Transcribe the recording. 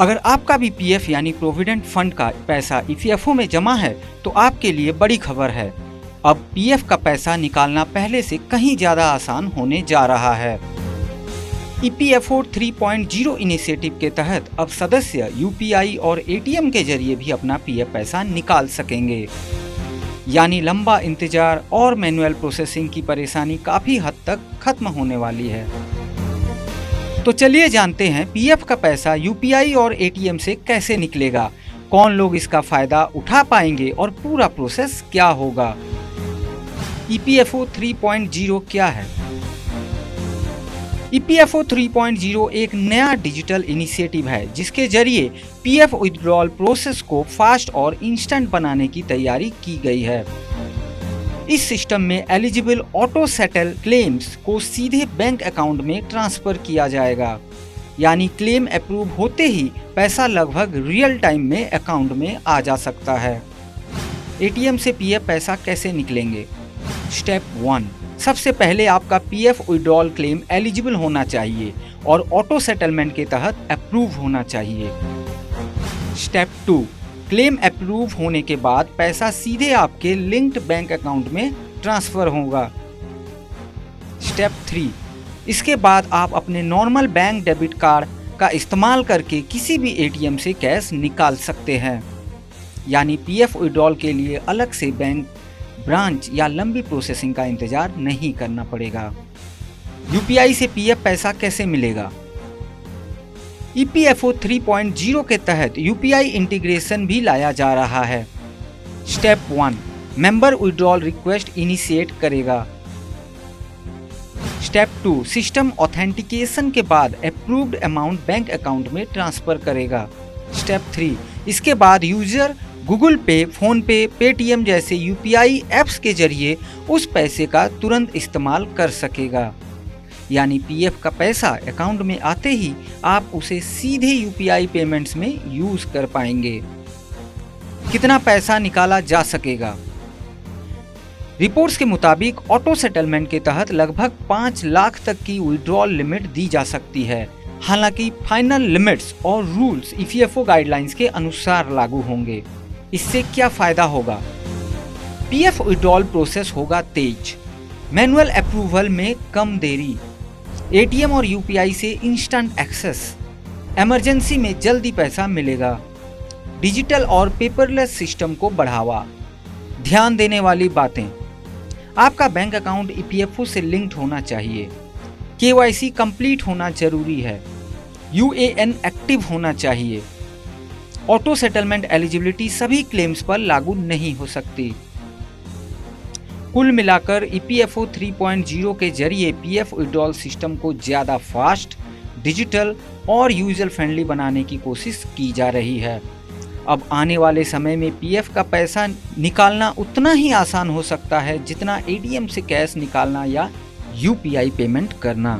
अगर आपका भी पीएफ यानी प्रोविडेंट फंड का पैसा ईपीएफओ में जमा है तो आपके लिए बड़ी खबर है। अब पीएफ का पैसा निकालना पहले से कहीं ज्यादा आसान होने जा रहा है। ईपीएफओ 3.0 इनिशिएटिव के तहत अब सदस्य यूपीआई और एटीएम के जरिए भी अपना पीएफ पैसा निकाल सकेंगे। यानी लंबा इंतजार और मैनुअल प्रोसेसिंग की परेशानी काफी हद तक खत्म होने वाली है। तो चलिए जानते हैं पीएफ का पैसा यूपीआई और एटीएम से कैसे निकलेगा, कौन लोग इसका फायदा उठा पाएंगे और पूरा प्रोसेस क्या होगा। ईपीएफओ 3.0 क्या है? ईपीएफओ 3.0 एक नया डिजिटल इनिशिएटिव है जिसके जरिए पीएफ विड्रॉल प्रोसेस को फास्ट और इंस्टेंट बनाने की तैयारी की गई है। इस सिस्टम में एलिजिबल ऑटो सेटल क्लेम्स को सीधे बैंक अकाउंट में ट्रांसफर किया जाएगा। यानी क्लेम अप्रूव होते ही पैसा लगभग रियल टाइम में अकाउंट में आ जा सकता है। एटीएम से पीएफ पैसा कैसे निकलेंगे? स्टेप 1, सबसे पहले आपका पीएफ विड्रॉल क्लेम एलिजिबल होना चाहिए और ऑटो सेटलमेंट के तहत अप्रूव होना चाहिए। स्टेप 2, क्लेम अप्रूव होने के बाद पैसा सीधे आपके लिंक्ड बैंक अकाउंट में ट्रांसफर होगा। स्टेप 3, इसके बाद आप अपने नॉर्मल बैंक डेबिट कार्ड का इस्तेमाल करके किसी भी एटीएम से कैश निकाल सकते हैं। यानी पीएफ विड्रॉल के लिए अलग से बैंक ब्रांच या लंबी प्रोसेसिंग का इंतजार नहीं करना पड़ेगा। यूपीआई से पीएफ पैसा कैसे मिलेगा? ईपीएफओ 3.0 के तहत यूपीआई इंटीग्रेशन भी लाया जा रहा है। Step 1, member withdrawal request initiate करेगा। स्टेप 2, सिस्टम ऑथेंटिकेशन के बाद अप्रूव्ड अमाउंट बैंक अकाउंट में ट्रांसफर करेगा। स्टेप 3, इसके बाद यूजर गूगल पे, फोन पे, पेटीएम जैसे यूपीआई ऐप्स के जरिए उस पैसे का तुरंत इस्तेमाल कर सकेगा। यानी पीएफ का पैसा अकाउंट में आते ही आप उसे सीधे यूपीआई पेमेंट्स में यूज कर पाएंगे। कितना पैसा निकाला जा सकेगा? रिपोर्ट्स के मुताबिक ऑटो सेटलमेंट के तहत लगभग 5 लाख तक की विड्रॉल लिमिट दी जा सकती है। हालांकि फाइनल लिमिट्स और रूल्स ईपीएफओ गाइडलाइंस के अनुसार लागू होंगे। इससे क्या फायदा होगा? पीएफ विड्रॉल प्रोसेस होगा तेज, मैनुअल अप्रूवल में कम देरी, एटीएम और यूपीआई से इंस्टेंट एक्सेस, इमरजेंसी में जल्दी पैसा मिलेगा, डिजिटल और पेपरलेस सिस्टम को बढ़ावा। ध्यान देने वाली बातें: आपका बैंक अकाउंट ईपीएफओ से लिंक्ड होना चाहिए, केवाईसी कंप्लीट होना जरूरी है, यूएएन एक्टिव होना चाहिए। ऑटो सेटलमेंट एलिजिबिलिटी सभी क्लेम्स पर लागू नहीं हो सकती। कुल मिलाकर ईपीएफओ 3.0 के जरिए पीएफ विड्रॉल सिस्टम को ज़्यादा फास्ट, डिजिटल और यूजर फ्रेंडली बनाने की कोशिश की जा रही है। अब आने वाले समय में पीएफ का पैसा निकालना उतना ही आसान हो सकता है जितना एटीएम से कैश निकालना या यूपीआई पेमेंट करना।